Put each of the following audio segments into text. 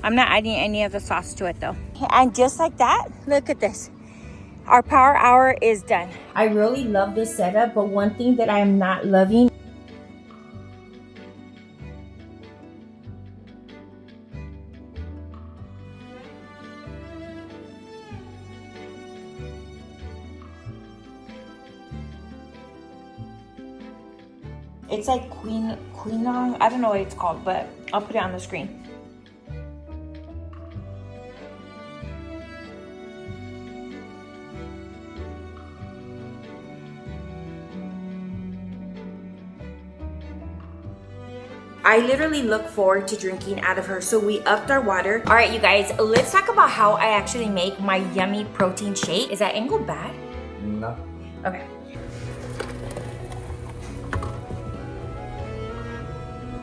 I'm not adding any of the sauce to it though. And just like that, look at this. Our power hour is done. I really love this setup, but one thing that I am not loving, it's like quinong. I don't know what it's called, but I'll put it on the screen. I literally look forward to drinking out of her, so we upped our water. All right, you guys, let's talk about how I actually make my yummy protein shake. Is that angle bad? No. Okay.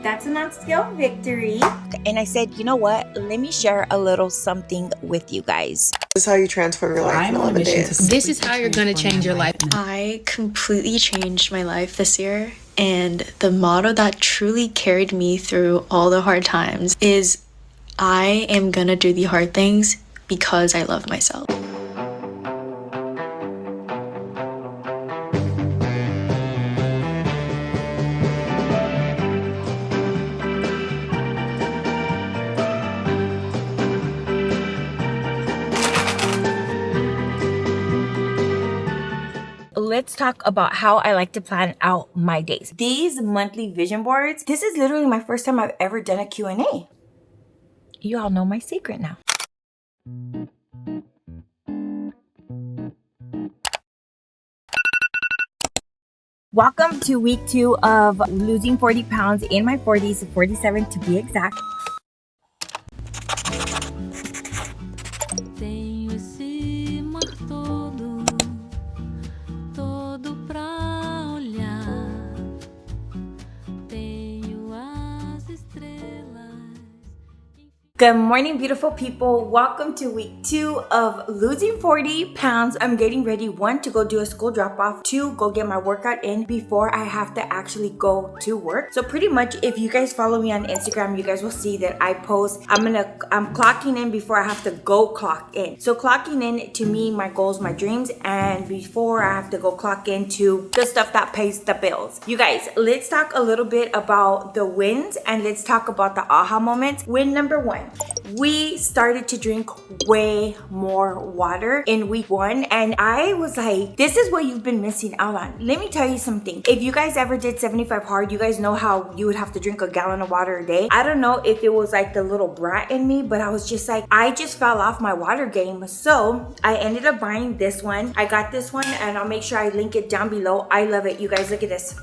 That's a non-scale victory. And I said, you know what? Let me share a little something with you guys. This is how you transform your life in 11 days. This is how you're going to change your life. I completely changed my life this year, and the motto that truly carried me through all the hard times is I am gonna do the hard things because I love myself. Let's talk about how I like to plan out my days. These monthly vision boards, this is literally my first time I've ever done a Q&A. You all know my secret now. Welcome to week 2 of losing 40 pounds in my 40s, 47 to be exact. Good morning, beautiful people. Welcome to week 2 of losing 40 pounds. I'm getting ready, 1, to go do a school drop off, 2, go get my workout in before I have to actually go to work. So pretty much if you guys follow me on Instagram, you guys will see that I post, I'm clocking in before I have to go clock in. So clocking in to me, my goals, my dreams, and before I have to go clock into the stuff that pays the bills. You guys, let's talk a little bit about the wins and let's talk about the aha moments. Win number 1. We started to drink way more water in week 1, and I was like, this is what you've been missing out on. Let me tell you something. If you guys ever did 75 hard, you guys know how you would have to drink a gallon of water a day. I don't know if it was like the little brat in me, but I was just like, I just fell off my water game. So I ended up buying this one. I got this one, and I'll make sure I link it down below. I love it. You guys, look at this.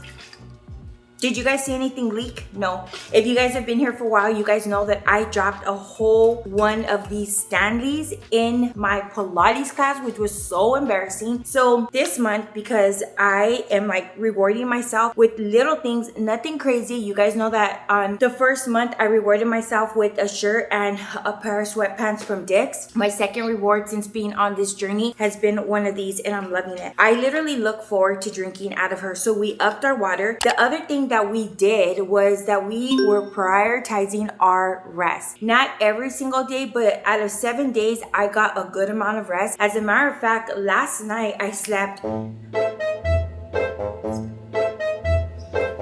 Did you guys see anything leak? No. If you guys have been here for a while, you guys know that I dropped a whole one of these Stanleys in my Pilates class, which was so embarrassing. So this month, because I am like rewarding myself with little things, nothing crazy. You guys know that on the first month, I rewarded myself with a shirt and a pair of sweatpants from Dick's. My second reward since being on this journey has been one of these, and I'm loving it. I literally look forward to drinking out of her. So we upped our water. The other thing that we did was that we were prioritizing our rest. Not every single day, but out of 7 days, I got a good amount of rest. As a matter of fact, last night I slept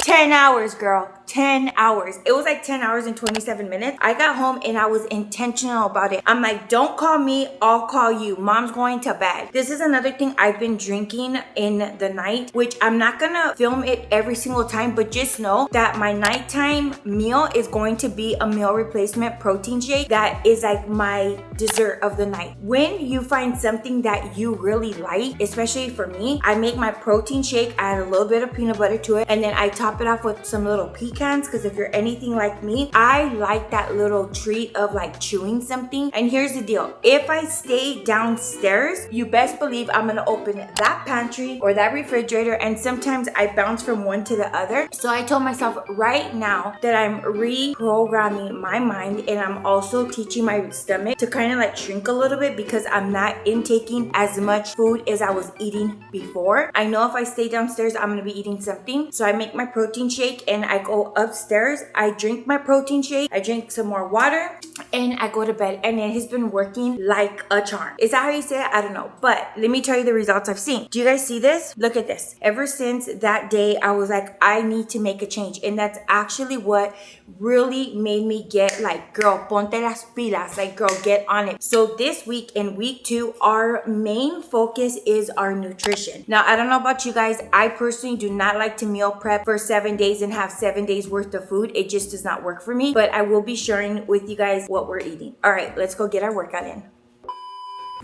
10 hours, girl. 10 hours. It was like 10 hours and 27 minutes. I got home and I was intentional about it. I'm like, don't call me, I'll call you. Mom's going to bed. This is another thing I've been drinking in the night, which I'm not gonna film it every single time, but just know that my nighttime meal is going to be a meal replacement protein shake that is like my dessert of the night. When you find something that you really like, especially for me, I make my protein shake, add a little bit of peanut butter to it, and then I top it off with some little pecans, because if you're anything like me, I like that little treat of like chewing something. And here's the deal. If I stay downstairs, you best believe I'm gonna open that pantry or that refrigerator, and sometimes I bounce from one to the other. So I told myself right now that I'm reprogramming my mind, and I'm also teaching my stomach to kind of like shrink a little bit because I'm not intaking as much food as I was eating before. I know if I stay downstairs, I'm gonna be eating something. So I make my protein shake and I go go upstairs, I drink my protein shake, I drink some more water, and I go to bed. And it has been working like a charm. Is that how you say it? I don't know. But let me tell you the results I've seen. Do you guys see this? Look at this. Ever since that day, I was like, I need to make a change. And that's actually what really made me get like, girl, ponte las pilas. Like, girl, get on it. So this week, in week 2, our main focus is our nutrition. Now, I don't know about you guys. I personally do not like to meal prep for 7 days and have 7 days worth of food. It just does not work for me. But I will be sharing with you guys what we're eating. All right, let's go get our workout in.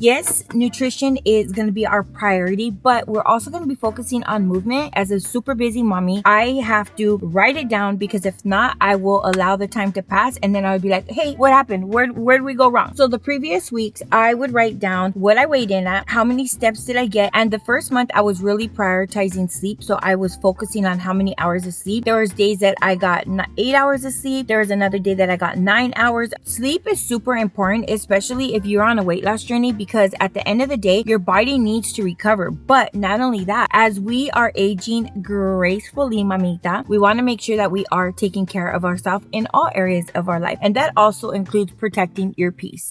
Yes, nutrition is going to be our priority, but we're also going to be focusing on movement. As a super busy mommy, I have to write it down, because if not, I will allow the time to pass and then I would be like, hey, what happened? Where did we go wrong? So the previous weeks, I would write down what I weighed in at, how many steps did I get, and the first month I was really prioritizing sleep. So I was focusing on how many hours of sleep. There was days that I got 8 hours of sleep. There was another day that I got 9 hours. Sleep is super important, especially if you're on a weight loss journey, because at the end of the day, your body needs to recover. But not only that, as we are aging gracefully, mamita, we want to make sure that we are taking care of ourselves in all areas of our life. And that also includes protecting your peace.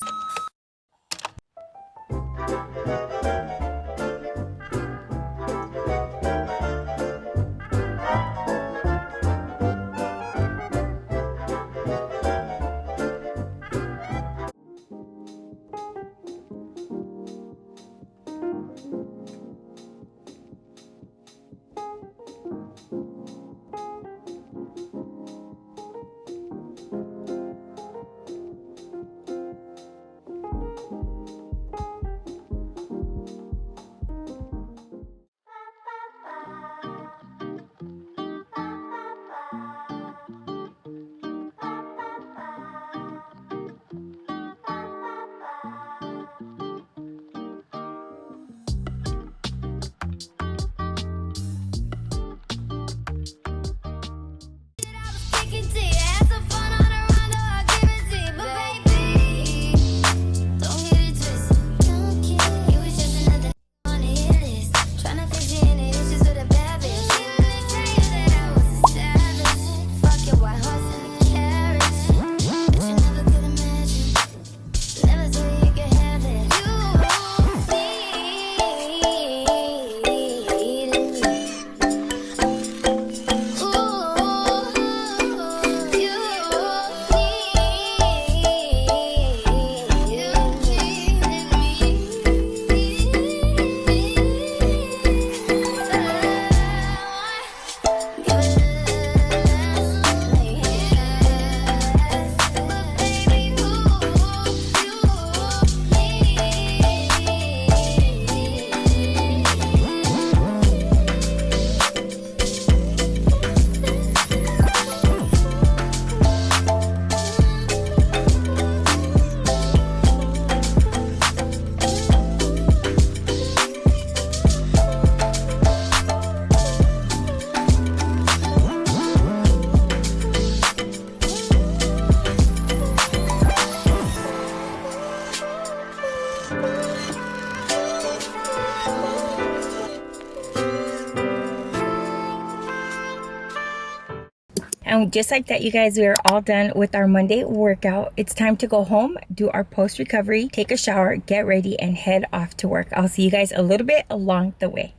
And just like that, you guys, we are all done with our Monday workout. It's time to go home, do our post recovery, take a shower, get ready, and head off to work. I'll see you guys a little bit along the way.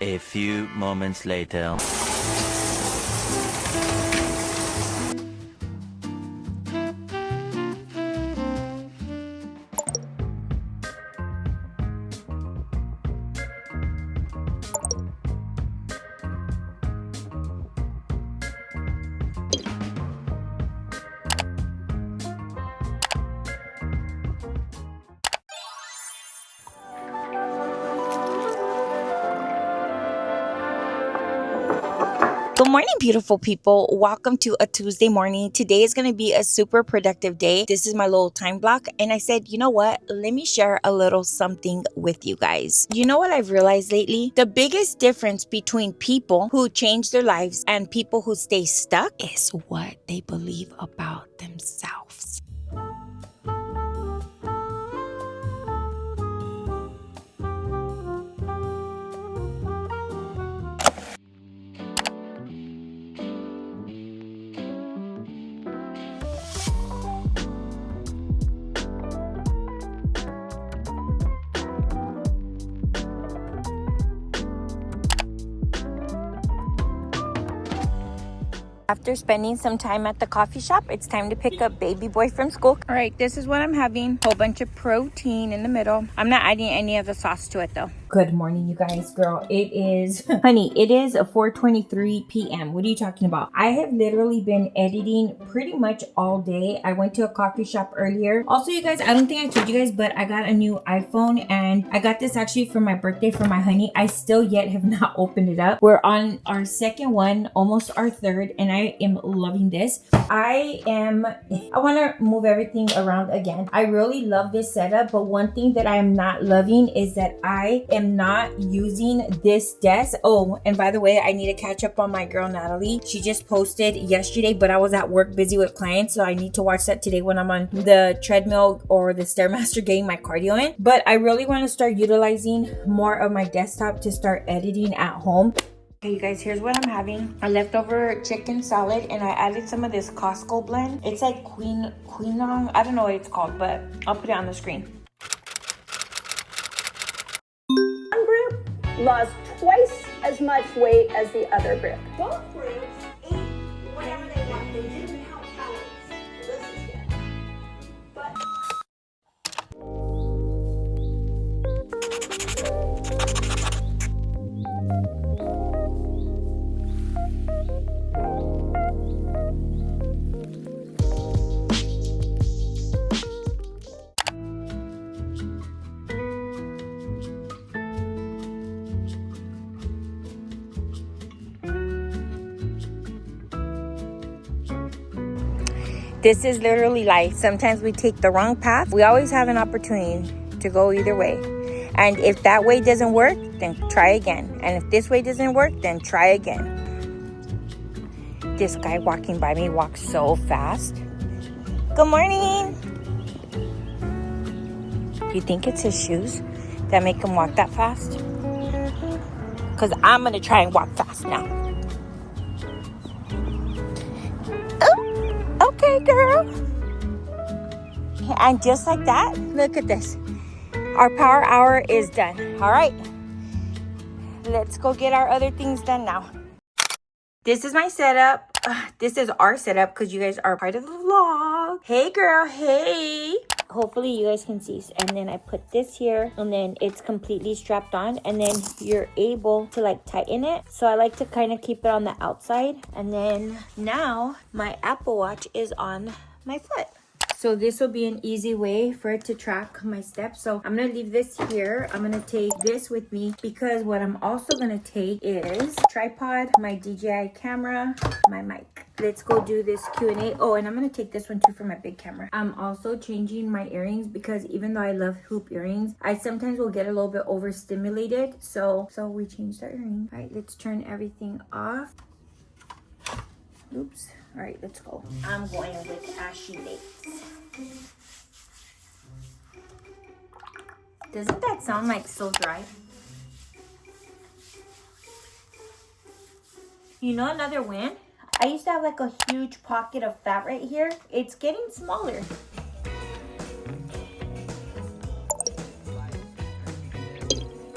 A few moments later. Good morning, beautiful people. Welcome to a Tuesday morning. Today is going to be a super productive day. This is my little time block. And I said, you know what? Let me share a little something with you guys. You know what I've realized lately? The biggest difference between people who change their lives and people who stay stuck is what they believe about themselves. After spending some time at the coffee shop, it's time to pick up baby boy from school. All right, this is what I'm having. Whole bunch of protein in the middle. I'm not adding any of the sauce to it though. Good morning, you guys. Girl, it is, honey, it is 4:23 p.m. What are you talking about? I have literally been editing pretty much all day. I went to a coffee shop earlier. Also, you guys, I don't think I told you guys, but I got a new iPhone and I got this actually for my birthday for my honey. I still yet have not opened it up. We're on our second one, almost our third, and I am loving this. I want to move everything around again. I really love this setup, but one thing that I am not loving is that I am not using this desk. Oh, and by the way, I need to catch up on my girl Natalie. She just posted yesterday, but I was at work busy with clients, so I need to watch that today when I'm on the treadmill or the Stairmaster getting my cardio in. But I really want to start utilizing more of my desktop to start editing at home. Okay, you guys, here's what I'm having. A leftover chicken salad, and I added some of this Costco blend. It's like quinong. I don't know what it's called, but I'll put it on the screen. One group lost twice as much weight as the other group. Both groups ate whatever they wanted. They didn't count calories. So this is good. But this is literally life. Sometimes we take the wrong path. We always have an opportunity to go either way. And if that way doesn't work, then try again. And if this way doesn't work, then try again. This guy walking by me walks so fast. Good morning. You think it's his shoes that make him walk that fast? Because I'm going to try and walk fast now. Okay, girl. And just like that, look at this. Our power hour is done. All right. Let's go get our other things done now. This is my setup. This is our setup because you guys are part of the vlog. Hey, girl. Hey. Hopefully you guys can see. And then I put this here and then it's completely strapped on and then you're able to like tighten it. So I like to kind of keep it on the outside. And then now my Apple Watch is on my foot. So this will be an easy way for it to track my steps. So I'm going to leave this here. I'm going to take this with me because what I'm also going to take is tripod, my DJI camera, my mic. Let's go do this Q&A. Oh, and I'm going to take this one too for my big camera. I'm also changing my earrings because even though I love hoop earrings, I sometimes will get a little bit overstimulated. So we changed our earrings. All right, let's turn everything off. Oops. All right, let's go. I'm going with Ashy Lakes. Doesn't that sound like so dry? You know another win? I used to have like a huge pocket of fat right here. It's getting smaller.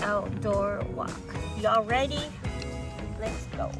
Outdoor walk. Y'all ready? Let's go.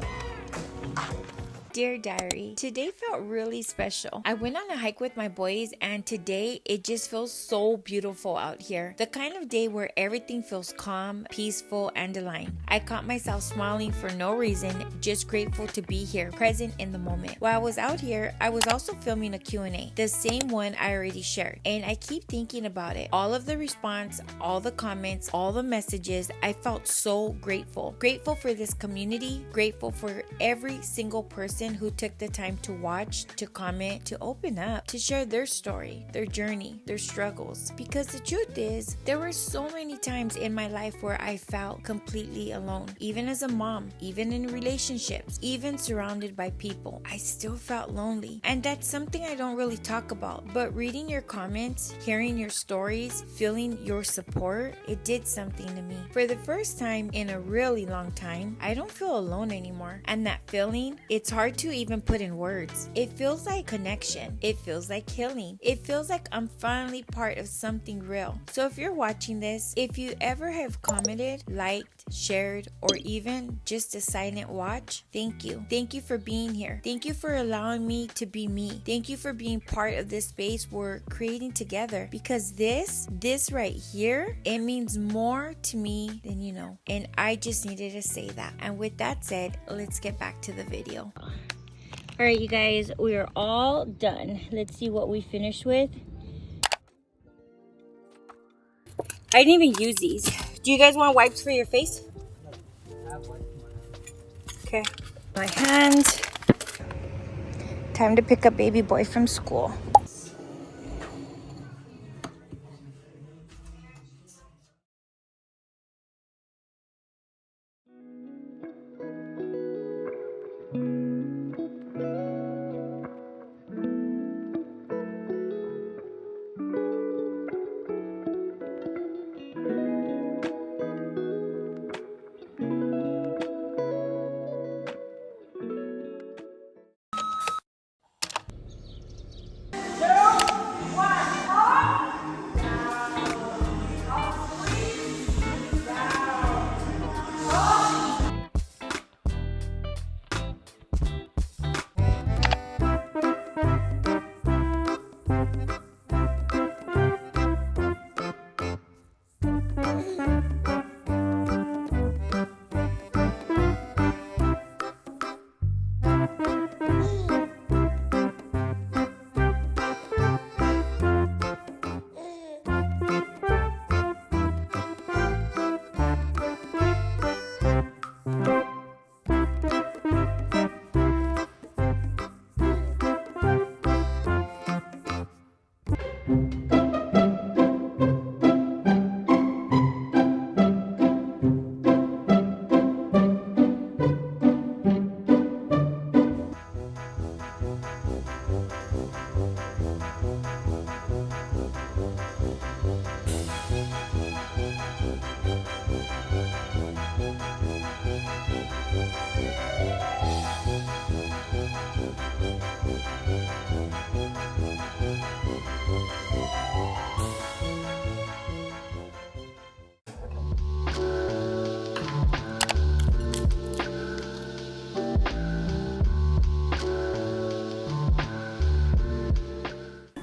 Dear Diary, today felt really special. I went on a hike with my boys and today it just feels so beautiful out here. The kind of day where everything feels calm, peaceful, and aligned. I caught myself smiling for no reason, just grateful to be here, present in the moment. While I was out here, I was also filming a Q&A, the same one I already shared. And I keep thinking about it. All of the response, all the comments, all the messages, I felt so grateful. Grateful for this community, grateful for every single person who took the time to watch, to comment, to open up, to share their story, their journey, their struggles. Because the truth is, there were so many times in my life where I felt completely alone. Even as a mom, even in relationships, even surrounded by people, I still felt lonely. And that's something I don't really talk about. But reading your comments, hearing your stories, feeling your support, it did something to me. For the first time in a really long time, I don't feel alone anymore. And that feeling, it's hard hard to even put in words. It feels like connection. It feels like healing. It feels like I'm finally part of something real. So if you're watching this, if you ever have commented, liked, shared, or even just a silent watch, thank you. Thank you for being here. Thank you for allowing me to be me. Thank you for being part of this space we're creating together, because this right here, it means more to me than you know. And I just needed to say that. And with that said, let's get back to the video. All right, you guys, we are all done. Let's see what we finished with. I didn't even use these. Do you guys want wipes for your face? Okay. My hands. Time to pick up baby boy from school.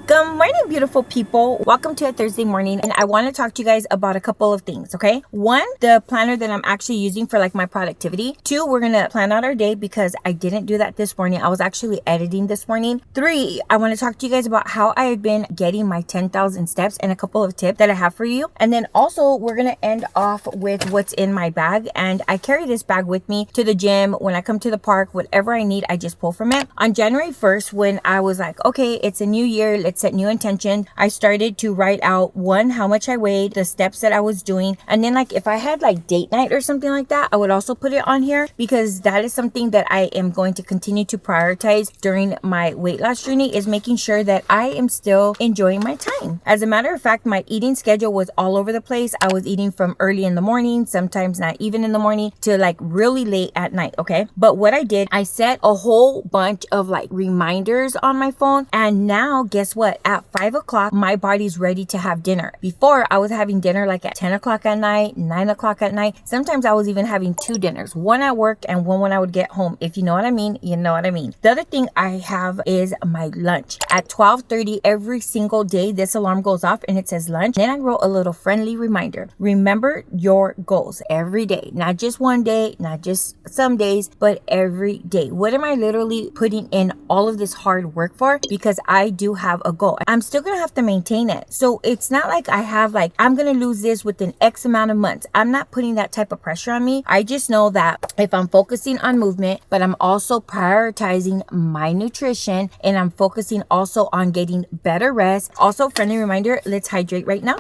Good morning, beautiful people. Welcome to a Thursday morning, and I want to talk to you guys about a couple of things, okay? One, the planner that I'm actually using for like my productivity. Two, we're gonna plan out our day because I didn't do that this morning. I was actually editing this morning. Three, I want to talk to you guys about how I've been getting my 10,000 steps and a couple of tips that I have for you. And then also we're gonna end off with what's in my bag, and I carry this bag with me to the gym. When I come to the park, whatever I need, I just pull from it. On January 1st, when I was like, okay, it's a new year, let's set new intention, I started to write out one, how much I weighed, the steps that I was doing, and then like if I had like date night or something like that, I would also put it on here, because that is something that I am going to continue to prioritize during my weight loss journey, is making sure that I am still enjoying my time. As a matter of fact, my eating schedule was all over the place. I was eating from early in the morning, sometimes not even in the morning, to like really late at night, okay? But what I did, I set a whole bunch of like reminders on my phone, and now guess what? At 5 o'clock, my body's ready to have dinner. Before, I was having dinner like at 10 o'clock at night, 9 o'clock at night. Sometimes I was even having two dinners, one at work and one when I would get home. If you know what I mean, you know what I mean. The other thing I have is my lunch. At 12:30 every single day, this alarm goes off and it says lunch. Then I wrote a little friendly reminder. Remember your goals every day, not just one day, not just some days, but every day. What am I literally putting in all of this hard work for? Because I do have a goal. I'm still gonna have to maintain it. So it's not like I have like, I'm gonna lose this within X amount of months. I'm not putting that type of pressure on me. I just know that if I'm focusing on movement, but I'm also prioritizing my nutrition, and I'm focusing also on getting better rest. Also, friendly reminder, let's hydrate right now.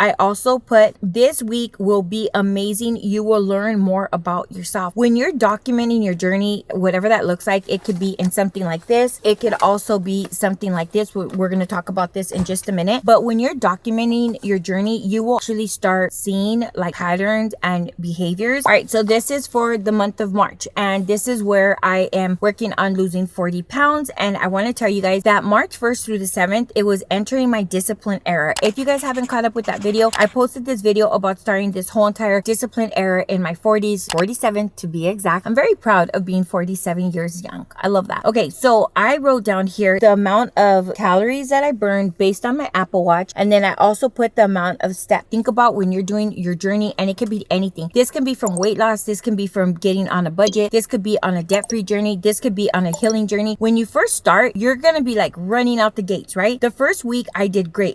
I also put this week will be amazing. You will learn more about yourself. When you're documenting your journey, whatever that looks like, it could be in something like this. It could also be something like this. We're going to talk about this in just a minute. But when you're documenting your journey, you will actually start seeing like patterns and behaviors. All right, so this is for the month of March, and this is where I am working on losing 40 pounds. And I want to tell you guys that March 1st through the 7th, it was entering my discipline era. If you guys haven't caught up with that video, I posted this video about starting this whole entire discipline era in my 40s, 47 to be exact. I'm very proud of being 47 years young. I love that. Okay, so I wrote down here the amount of calories that I burned based on my Apple Watch, and then I also put the amount of steps. Think about when you're doing your journey, and it could be anything. This can be from weight loss, this can be from getting on a budget, this could be on a debt-free journey, this could be on a healing journey. When you first start, you're gonna be like running out the gates, right? The first week I did great.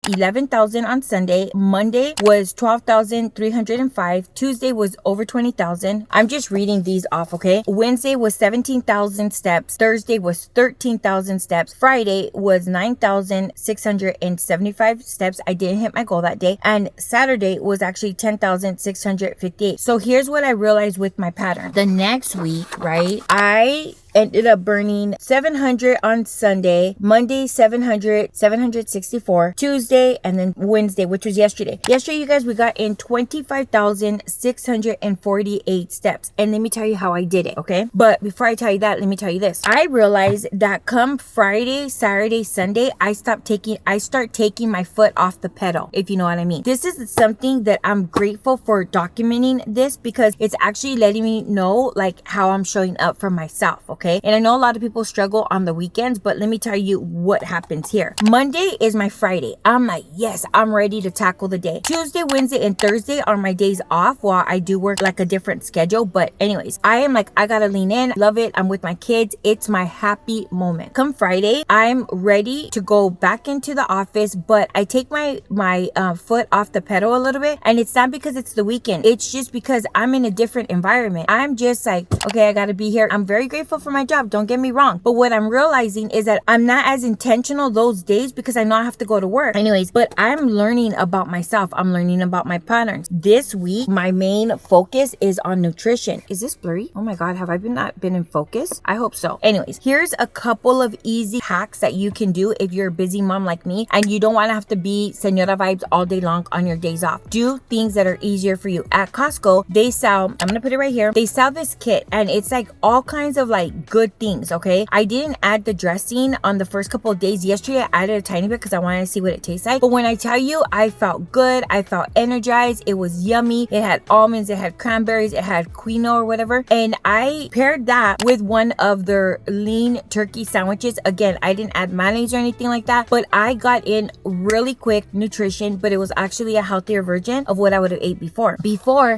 11,000 on Sunday. Monday was 12,305. Tuesday was over 20,000. I'm just reading these off, okay? Wednesday was 17,000 steps. Thursday was 13,000 steps. Friday was 9,675 steps. I didn't hit my goal that day. And Saturday was actually 10,658. So here's what I realized with my pattern. The next week, right, I ended up burning 700 on Sunday, Monday 764, Tuesday, and then Wednesday, which was yesterday. Yesterday, you guys, we got in 25,648 steps. And let me tell you how I did it, okay? But before I tell you that, let me tell you this. I realized that come Friday, Saturday, Sunday, I start taking my foot off the pedal, if you know what I mean. This is something that I'm grateful for documenting this, because it's actually letting me know like how I'm showing up for myself, okay? And I know a lot of people struggle on the weekends, but let me tell you what happens here. Monday is my Friday. I'm like, yes, I'm ready to tackle the day. Tuesday, Wednesday, and Thursday are my days off while I do work like a different schedule. But anyways, I am like, I gotta lean in, love it. I'm with my kids. It's my happy moment. Come Friday, I'm ready to go back into the office, but I take my foot off the pedal a little bit. And it's not because it's the weekend. It's just because I'm in a different environment. I'm just like, okay, I gotta be here. I'm very grateful for my job, don't get me wrong, but what I'm realizing is that I'm not as intentional those days because I know I have to go to work anyways. But I'm learning about myself, I'm learning about my patterns. This week my main focus is on nutrition. Is this blurry? Oh my god, have I not been in focus? I hope so. Anyways, here's a couple of easy hacks that you can do if you're a busy mom like me and you don't want to have to be senora vibes all day long on your days off. Do things that are easier for you. At Costco, they sell, I'm gonna put it right here, they sell this kit and it's like all kinds of like good things, okay? I didn't add the dressing on the first couple of days. Yesterday I added a tiny bit because I wanted to see what it tastes like, but when I tell you, I felt good, I felt energized, it was yummy. It had almonds, it had cranberries, it had quinoa or whatever, and I paired that with one of their lean turkey sandwiches. Again, I didn't add mayonnaise or anything like that, but I got in really quick nutrition, but it was actually a healthier version of what I would have ate before,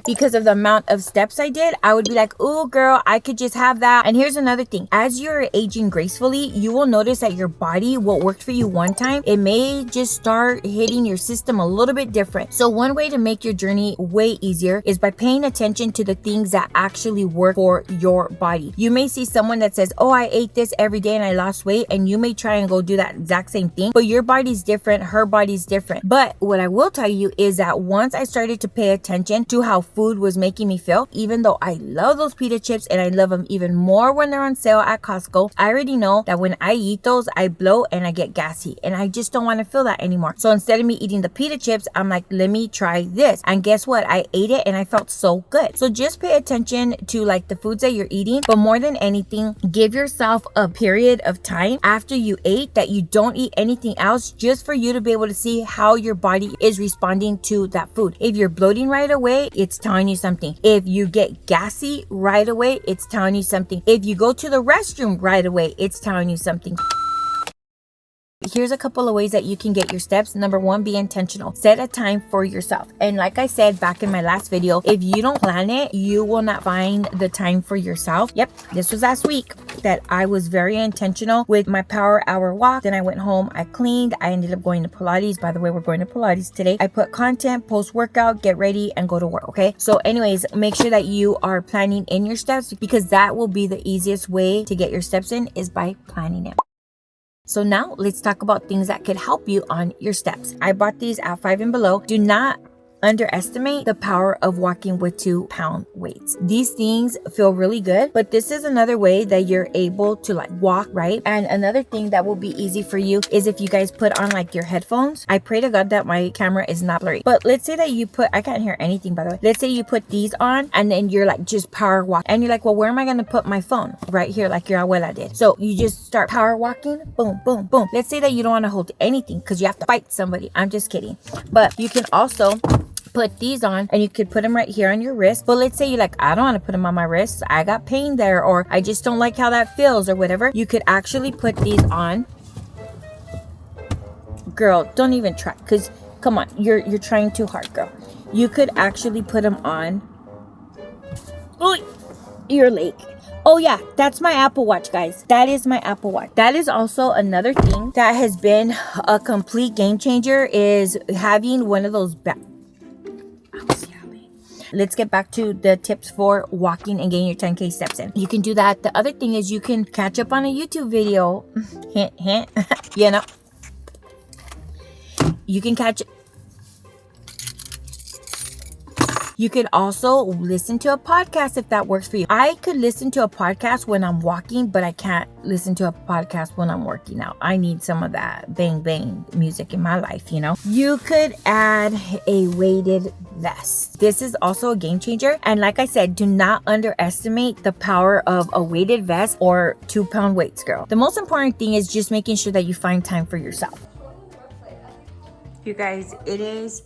because of the amount of steps I did. I would be like, oh girl, I could just have that. And here's another thing, as you're aging gracefully, you will notice that your body, what worked for you one time, it may just start hitting your system a little bit different. So one way to make your journey way easier is by paying attention to the things that actually work for your body. You may see someone that says, oh, I ate this every day and I lost weight, and you may try and go do that exact same thing, but your body's different, her body's different. But what I will tell you is that once I started to pay attention to how food was making me feel, even though I love those pita chips and I love them even more when they're on sale at Costco, I already know that when I eat those, I blow and I get gassy, and I just don't want to feel that anymore. So instead of me eating the pita chips, I'm like, let me try this. And guess what? I ate it and I felt so good. So just pay attention to like the foods that you're eating, but more than anything, give yourself a period of time after you ate that you don't eat anything else, just for you to be able to see how your body is responding to that food. If you're bloating right away, it's telling you something. If you get gassy right away, it's telling you something. If you go to the restroom right away, it's telling you something. Here's a couple of ways that you can get your steps. Number one, be intentional. Set a time for yourself. And like I said back in my last video, if you don't plan it, you will not find the time for yourself. Yep, this was last week that I was very intentional with my power hour walk. Then I went home, I cleaned, I ended up going to Pilates. By the way, we're going to Pilates today. I put content, post workout, get ready, and go to work, okay? So anyways, make sure that you are planning in your steps, because that will be the easiest way to get your steps in, is by planning it. So now let's talk about things that could help you on your steps. I bought these at 5 and Below. Do not underestimate the power of walking with 2-pound weights. These things feel really good, but this is another way that you're able to like walk, right? And another thing that will be easy for you is if you guys put on like your headphones. I pray to God that my camera is not blurry, but let's say that you put, I can't hear anything by the way. Let's say you put these on and then you're like just power walk and you're like, well, where am I going to put my phone? Right here, like your abuela did. So you just start power walking, boom, boom, boom. Let's say that you don't want to hold anything because you have to fight somebody. I'm just kidding. But you can also put these on and you could put them right here on your wrist. But let's say you're like, I don't want to put them on my wrist. I got pain there, or I just don't like how that feels or whatever. You could actually put these on. Girl, don't even try, because come on, you're trying too hard, girl. You could actually put them on your leg. Oh yeah, that's my Apple Watch, guys. That is my Apple Watch. That is also another thing that has been a complete game changer, is having one of those Let's get back to the tips for walking and getting your 10K steps in. You can do that. The other thing is you can catch up on a YouTube video. Hint, hint. You know, you can catch. You could also listen to a podcast if that works for you. I could listen to a podcast when I'm walking, but I can't listen to a podcast when I'm working out. I need some of that bang bang music in my life, you know? You could add a weighted vest. This is also a game changer. And like I said, do not underestimate the power of a weighted vest or 2-pound weights, girl. The most important thing is just making sure that you find time for yourself. You guys, it is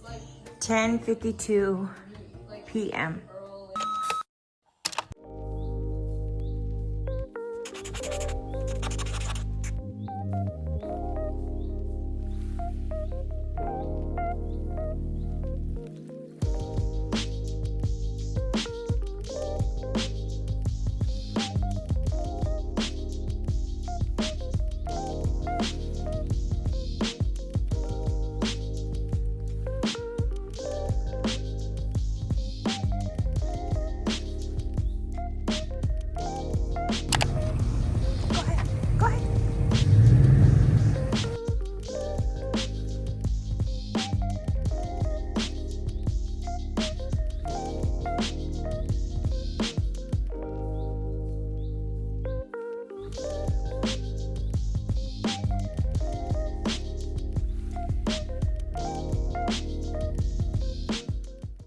10:52 p.m.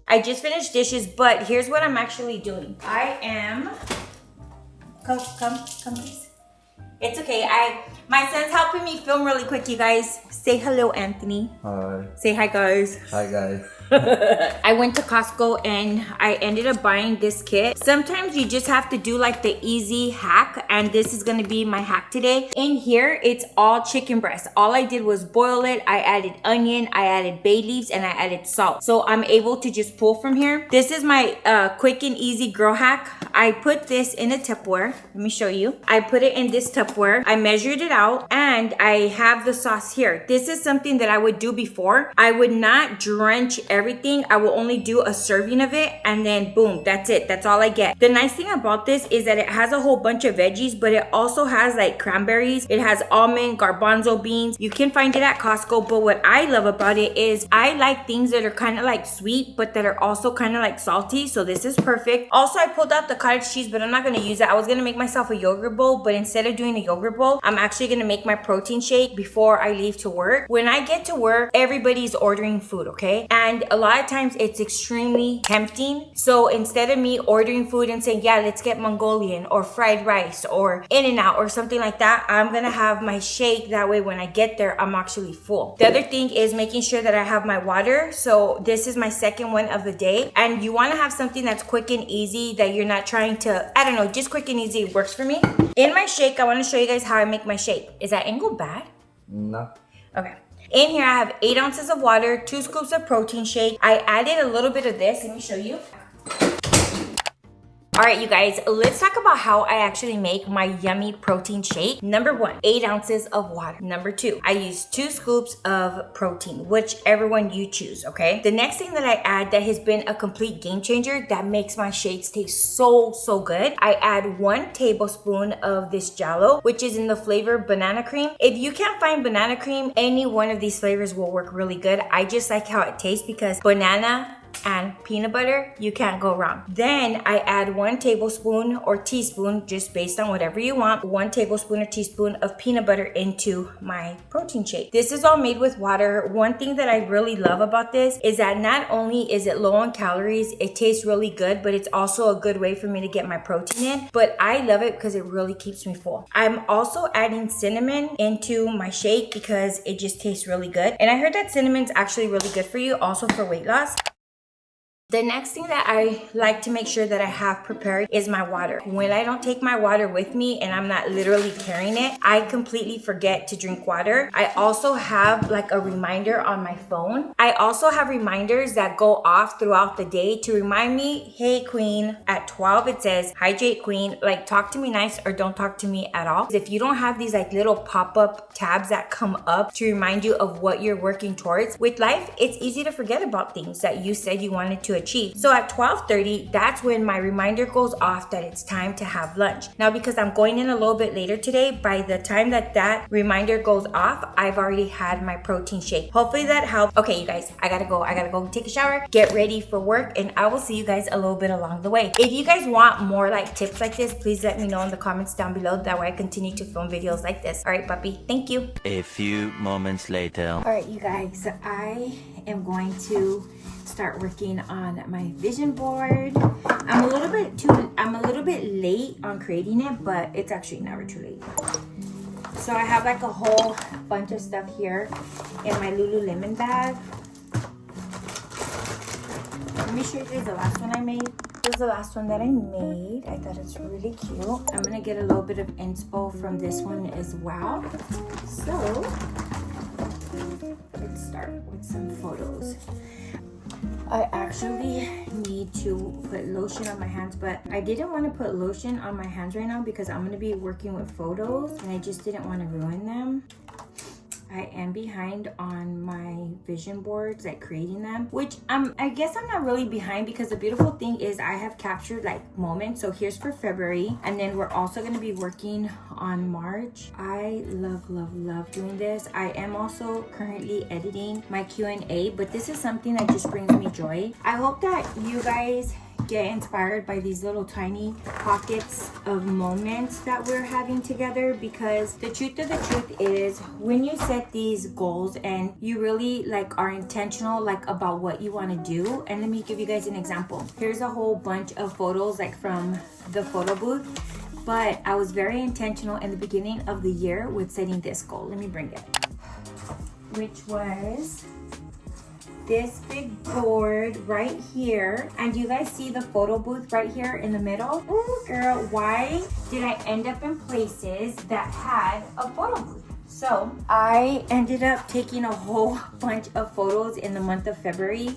I just finished dishes, but here's what I'm actually doing. I am, come please. It's okay, my son's helping me film really quick, you guys. Say hello, Anthony. Hi. Say hi, guys. Hi, guys. I went to Costco and I ended up buying this kit. Sometimes you just have to do like the easy hack, and this is gonna be my hack today. In here, it's all chicken breast. All I did was boil it. I added onion, I added bay leaves, and I added salt. So I'm able to just pull from here. This is my quick and easy girl hack. I put this in a Tupperware. Let me show you. I put it in this Tupperware. I measured it out and I have the sauce here. This is something that I would do before. I would not drench everything. I will only do a serving of it and then boom, that's it. That's all I get. The nice thing about this is that it has a whole bunch of veggies, but it also has like cranberries. It has almond, garbanzo beans. You can find it at Costco, but what I love about it is I like things that are kind of like sweet, but that are also kind of like salty. So this is perfect. Also, I pulled out the cottage cheese, but I'm not going to use it. I was going to make myself a yogurt bowl, but instead of doing a yogurt bowl, I'm actually going to make my protein shake before I leave to work. When I get to work, everybody's ordering food, okay? And a lot of times it's extremely tempting. So instead of me ordering food and saying, yeah, let's get Mongolian or fried rice or In-N-Out or something like that, I'm going to have my shake. That way, when I get there, I'm actually full. The other thing is making sure that I have my water. So this is my second one of the day. And you want to have something that's quick and easy, that you're not trying to, I don't know, just quick and easy works for me. In my shake, I want to show you guys how I make my shake. Is that angle bad? No. Okay. In here, I have 8 ounces of water, 2 scoops of protein shake. I added a little bit of this. Let me show you. All right, you guys, let's talk about how I actually make my yummy protein shake. Number 1, 8 ounces of water. Number 2, I use 2 scoops of protein, whichever one you choose, okay? The next thing that I add that has been a complete game changer that makes my shakes taste so good, I add 1 tablespoon of this Jell-O, which is in the flavor banana cream. If you can't find banana cream, any one of these flavors will work really good. I just like how it tastes because banana and peanut butter, you can't go wrong. Then I add 1 tablespoon or teaspoon, just based on whatever you want, 1 tablespoon or teaspoon of peanut butter into my protein shake. This is all made with water. One thing that I really love about this is that not only is it low on calories, it tastes really good, but it's also a good way for me to get my protein in. But I love it because it really keeps me full. I'm also adding cinnamon into my shake because it just tastes really good. And I heard that cinnamon's actually really good for you, also for weight loss. The next thing that I like to make sure that I have prepared is my water. When I don't take my water with me and I'm not literally carrying it, I completely forget to drink water. I also have like a reminder on my phone. I also have reminders that go off throughout the day to remind me, hey queen, at 12 it says, hydrate queen, like talk to me nice or don't talk to me at all. If you don't have these like little pop-up tabs that come up to remind you of what you're working towards, with life, it's easy to forget about things that you said you wanted to achieve. So at 12:30, that's when my reminder goes off that it's time to have lunch. Now, because I'm going in a little bit later today, by the time that reminder goes off, I've already had my protein shake. Hopefully that helped. Okay, you guys, I gotta go take a shower, get ready for work, and I will see you guys a little bit along the way. If you guys want more like tips like this, please let me know in the comments down below. That way I continue to film videos like this. All right, puppy, thank you. A few moments later. All right, you guys, I am going to start working on my vision board. I'm a little bit late on creating it, but it's actually never too late. So I have like a whole bunch of stuff here in my Lululemon bag. Let me show you guys the last one I made. This is the last one that I made. I thought it's really cute. I'm gonna get a little bit of inspo from this one as well. So let's start with some photos. I actually need to put lotion on my hands, but I didn't want to put lotion on my hands right now because I'm going to be working with photos and I just didn't want to ruin them. I am behind on my vision boards, like creating them, which I guess I'm not really behind because the beautiful thing is I have captured like moments. So here's for February, and then we're also going to be working on March. I love doing this. I am also currently editing my Q&A, but this is something that just brings me joy. I hope that you guys get inspired by these little tiny pockets of moments that we're having together, because the truth of the truth is when you set these goals and you really like are intentional like about what you want to do. And let me give you guys an example. Here's a whole bunch of photos like from the photo booth, but I was very intentional in the beginning of the year with setting this goal. Let me bring it, which was this big board right here. And you guys see the photo booth right here in the middle? Ooh, girl, why did I end up in places that had a photo booth? So I ended up taking a whole bunch of photos in the month of February.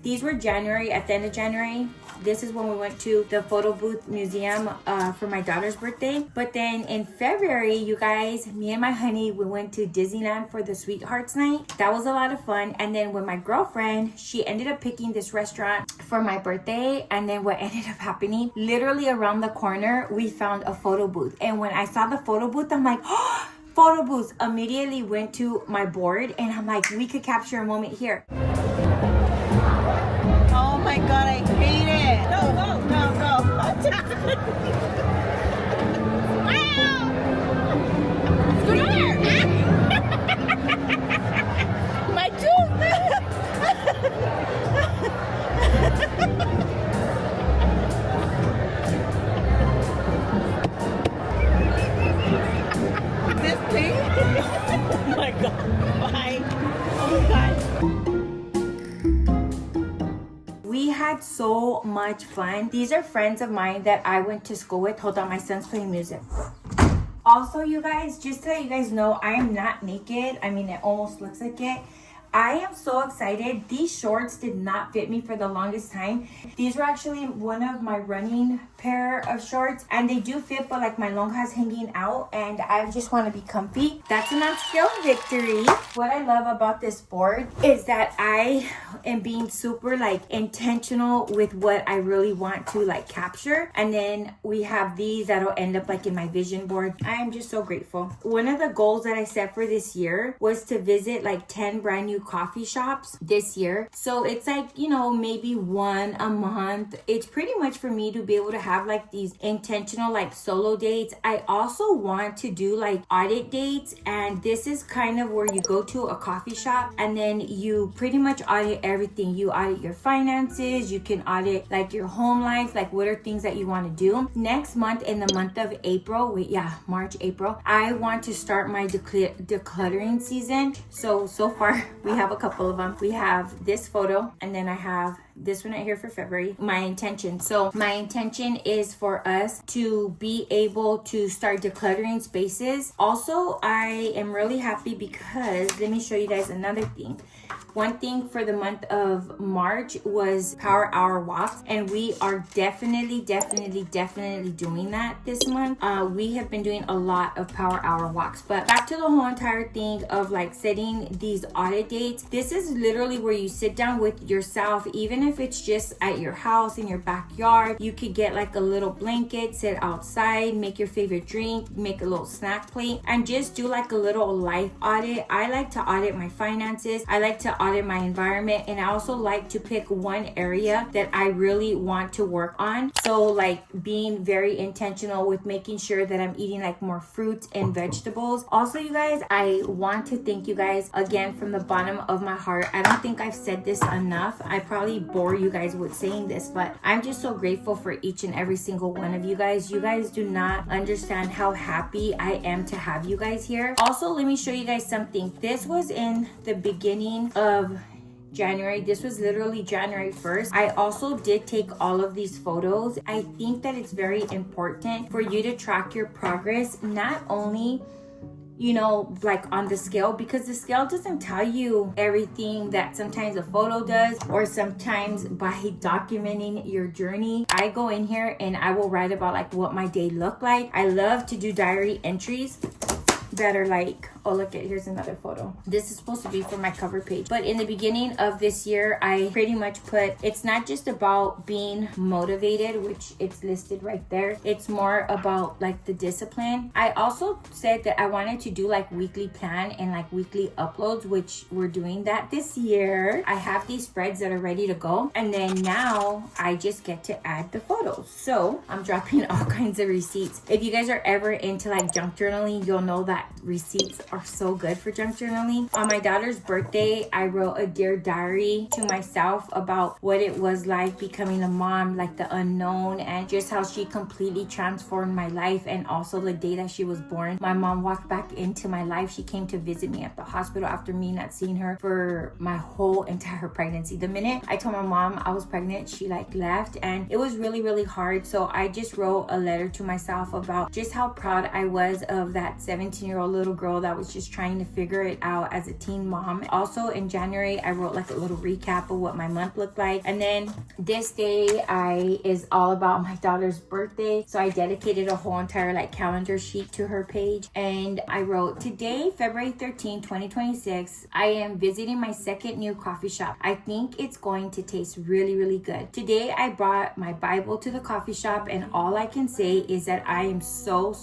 These were January, at the end of January. This is when we went to the photo booth museum for my daughter's birthday. But then in February, you guys, me and my honey, we went to Disneyland for the Sweethearts Night. That was a lot of fun. And then with my girlfriend, she ended up picking this restaurant for my birthday. And then what ended up happening, literally around the corner, we found a photo booth. And when I saw the photo booth, I'm like, oh, photo booths. Immediately went to my board and I'm like, we could capture a moment here. Oh my God, I hate it. No. My tooth. This thing? Oh my God. Bye. Oh my God. We had so much fun. These are friends of mine that I went to school with. Hold on, my son's playing music. Also, you guys, just so you guys know, I am not naked. I mean, it almost looks like it. I am so excited. These shorts did not fit me for the longest time. These were actually one of my running pair of shorts, and they do fit, but like my longas hanging out, and I just want to be comfy. That's an on-scale victory. What I love about this board is that I am being super like intentional with what I really want to like capture, and then we have these that'll end up like in my vision board. I am just so grateful. One of the goals that I set for this year was to visit like 10 brand new coffee shops this year. So it's like, you know, maybe one a month. It's pretty much for me to be able to have like these intentional like solo dates. I also want to do like audit dates, and this is kind of where you go to a coffee shop and then you pretty much audit everything. You audit your finances, you can audit like your home life, like what are things that you want to do. Next month, in the month of April, March, April, I want to start my decluttering season. So far we have a couple of them. We have this photo, and then I have this one right here for February. My intention is for us to be able to start decluttering spaces. Also, I am really happy because let me show you guys another thing. One thing for the month of March was power hour walks, and we are definitely doing that this month. We have been doing a lot of power hour walks. But back to the whole entire thing of like setting these audit dates. This is literally where you sit down with yourself, even if it's just at your house in your backyard. You could get like a little blanket, sit outside, make your favorite drink, make a little snack plate, and just do like a little life audit. I like to audit my finances. I like to audit my environment, and I also like to pick one area that I really want to work on. So like being very intentional with making sure that I'm eating like more fruits and vegetables. Also, you guys, I want to thank you guys again from the bottom of my heart. I don't think I've said this enough. I probably bore you guys with saying this, but I'm just so grateful for each and every single one of you guys. You guys do not understand how happy I am to have you guys here. Also, let me show you guys something. This was in the beginning of January. This was literally January 1st. I also did take all of these photos. I think that it's very important for you to track your progress, not only, you know, like on the scale, because the scale doesn't tell you everything that sometimes a photo does, or sometimes by documenting your journey. I go in here and I will write about like what my day looked like. I love to do diary entries that are like, oh look, here's another photo. This is supposed to be for my cover page. But in the beginning of this year, I pretty much put, it's not just about being motivated, which it's listed right there. It's more about like the discipline. I also said that I wanted to do like weekly plan and like weekly uploads, which we're doing that this year. I have these spreads that are ready to go. And then now I just get to add the photos. So I'm dropping all kinds of receipts. If you guys are ever into like junk journaling, you'll know that receipts are so good for junk journaling. On my daughter's birthday, I wrote a dear diary to myself about what it was like becoming a mom, like the unknown, and just how she completely transformed my life. And also the day that she was born, my mom walked back into my life. She came to visit me at the hospital after me not seeing her for my whole entire pregnancy. The minute I told my mom I was pregnant, she like left, and it was really hard. So I just wrote a letter to myself about just how proud I was of that 17-year-old little girl that was just trying to figure it out as a teen mom. Also in January, I wrote like a little recap of what my month looked like. And then this day is all about my daughter's birthday. So I dedicated a whole entire like calendar sheet to her page. And I wrote, today, February 13, 2026, I am visiting my second new coffee shop. I think it's going to taste really good. Today, I brought my Bible to the coffee shop, and all I can say is that I am so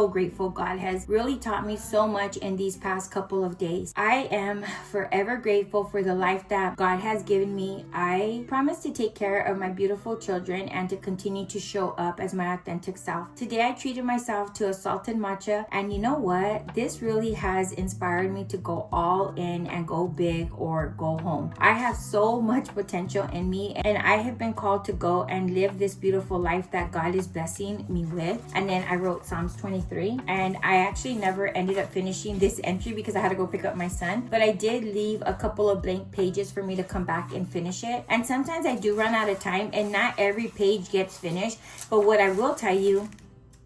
grateful. God has really taught me so much in these past couple of days. I am forever grateful for the life that God has given me. I promise to take care of my beautiful children and to continue to show up as my authentic self. Today I treated myself to a salted matcha, and you know what? This really has inspired me to go all in and go big or go home. I have so much potential in me, and I have been called to go and live this beautiful life that God is blessing me with. And then I wrote Psalms 23, and I actually never ended up finishing this entry because I had to go pick up my son, but I did leave a couple of blank pages for me to come back and finish it. And sometimes I do run out of time and not every page gets finished, but what I will tell you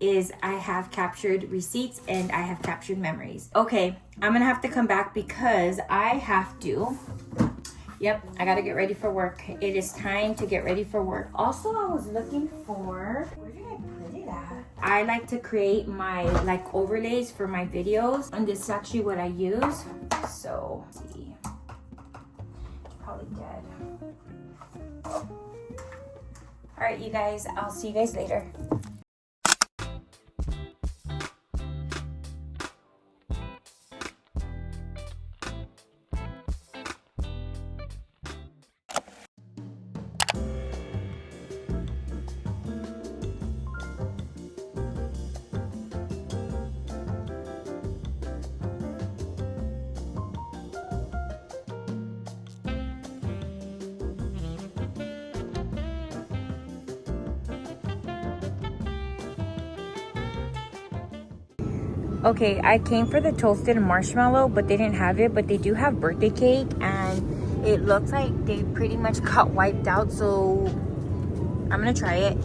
is I have captured receipts and I have captured memories. Okay, I'm gonna have to come back because I have to. Yep, I gotta get ready for work. It is time to get ready for work. Also, I was looking for, where did I put it at? I like to create my like overlays for my videos, and this is actually what I use. So, let's see, it's probably dead. All right, you guys, I'll see you guys later. Okay, I came for the toasted marshmallow, but they didn't have it, but they do have birthday cake, and it looks like they pretty much got wiped out, so I'm gonna try it.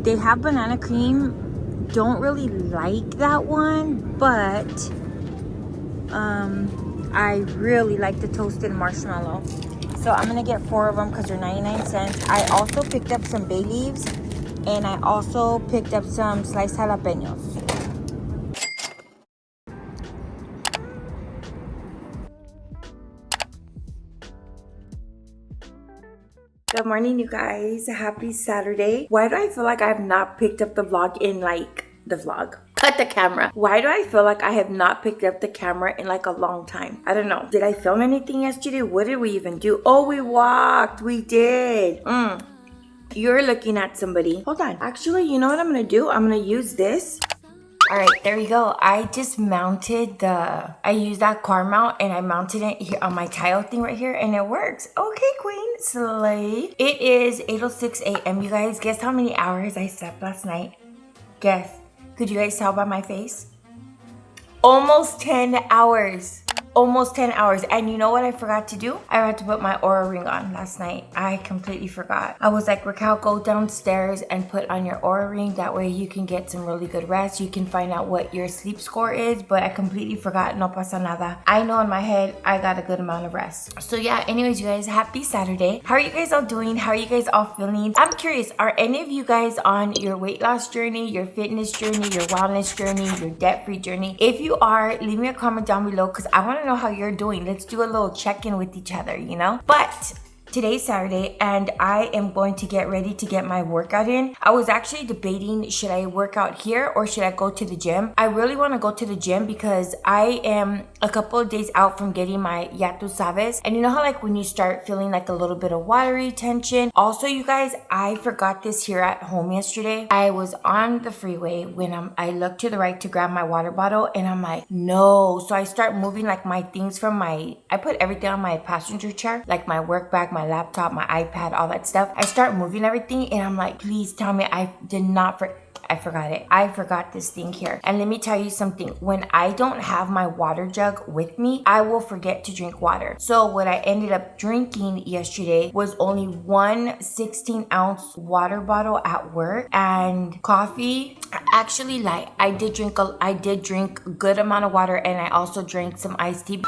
They have banana cream. Don't really like that one, but I really like the toasted marshmallow. So I'm gonna get 4 of them because they're 99 cents. I also picked up some bay leaves, and I also picked up some sliced jalapenos. Good morning, you guys. Happy Saturday. Why do I feel like I have not picked up the vlog in like the vlog? Cut the camera. Why do I feel like I have not picked up the camera in like a long time? I don't know. Did I film anything yesterday? What did we even do? Oh, we walked. We did. You're looking at somebody. Hold on. Actually, you know what I'm gonna do? I'm gonna use this. All right, there we go. I just mounted I used that car mount and I mounted it here on my tile thing right here, and it works. Okay, queen, slay. It is 8:06 a.m. You guys, guess how many hours I slept last night? Guess. Could you guys tell by my face? Almost 10 hours. Almost 10 hours. And you know what I forgot to do? I had to put my Oura ring on last night. I completely forgot. I was like, Raquel, go downstairs and put on your Oura ring. That way you can get some really good rest. You can find out what your sleep score is. But I completely forgot. No pasa nada. I know in my head I got a good amount of rest. So yeah, anyways, you guys, happy Saturday. How are you guys all doing? How are you guys all feeling? I'm curious, are any of you guys on your weight loss journey, your fitness journey, your wellness journey, your debt-free journey? If you are, leave me a comment down below because I want to know how you're doing. Let's do a little check-in with each other, you know? But today's Saturday and I am going to get ready to get my workout in. I was actually debating, should I work out here or should I go to the gym? I really want to go to the gym because I am a couple of days out from getting my ya tu sabes. And you know how like when you start feeling like a little bit of water retention? Also, you guys, I forgot this here at home yesterday. I was on the freeway when I looked to the right to grab my water bottle and I'm like, no. So I start moving like my things from I put everything on my passenger chair, like my work bag, my laptop, my iPad, all that stuff. I start moving everything and I'm like, please tell me I forgot it. I forgot this thing here. And let me tell you something. When I don't have my water jug with me, I will forget to drink water. So what I ended up drinking yesterday was only one 16-ounce water bottle at work and coffee. Actually, like I did drink a good amount of water, and I also drank some iced tea.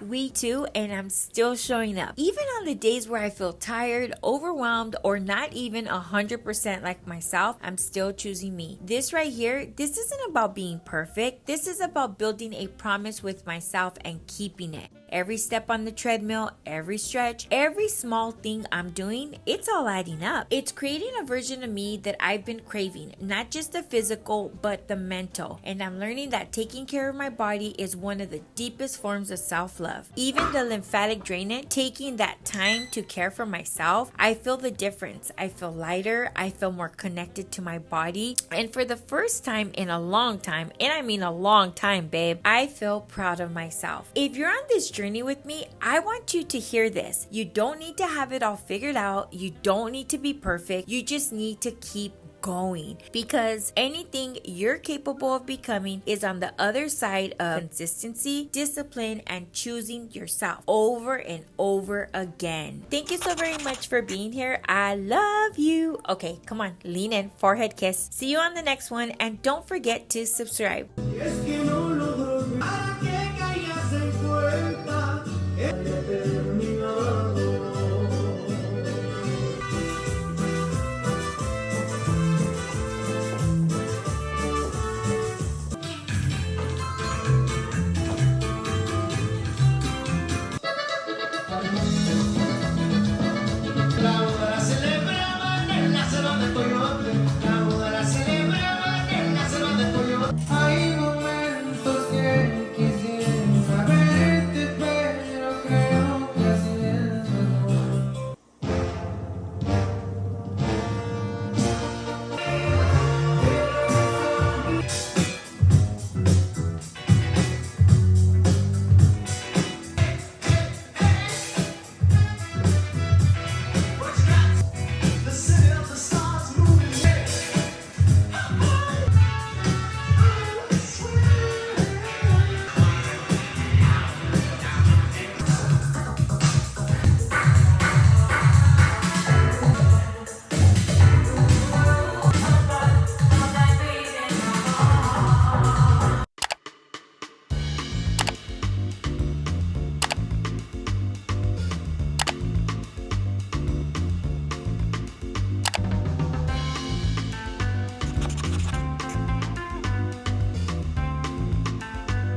Week 2 and I'm still showing up. Even on the days where I feel tired, overwhelmed, or not even 100% like myself, I'm still choosing me. This right here, this isn't about being perfect. This is about building a promise with myself and keeping it. Every step on the treadmill, every stretch, every small thing I'm doing, it's all adding up. It's creating a version of me that I've been craving, not just the physical, but the mental. And I'm learning that taking care of my body is one of the deepest forms of self-love. Even the lymphatic drainage, taking that time to care for myself, I feel the difference. I feel lighter. I feel more connected to my body. And for the first time in a long time, and I mean a long time, babe, I feel proud of myself. If you're on this journey with me, I want you to hear this. You don't need to have it all figured out. You don't need to be perfect. You just need to keep going, because anything you're capable of becoming is on the other side of consistency, discipline, and choosing yourself over and over again. Thank you so very much for being here. I love you. Okay, come on, lean in, forehead kiss. See you on the next one, and don't forget to subscribe.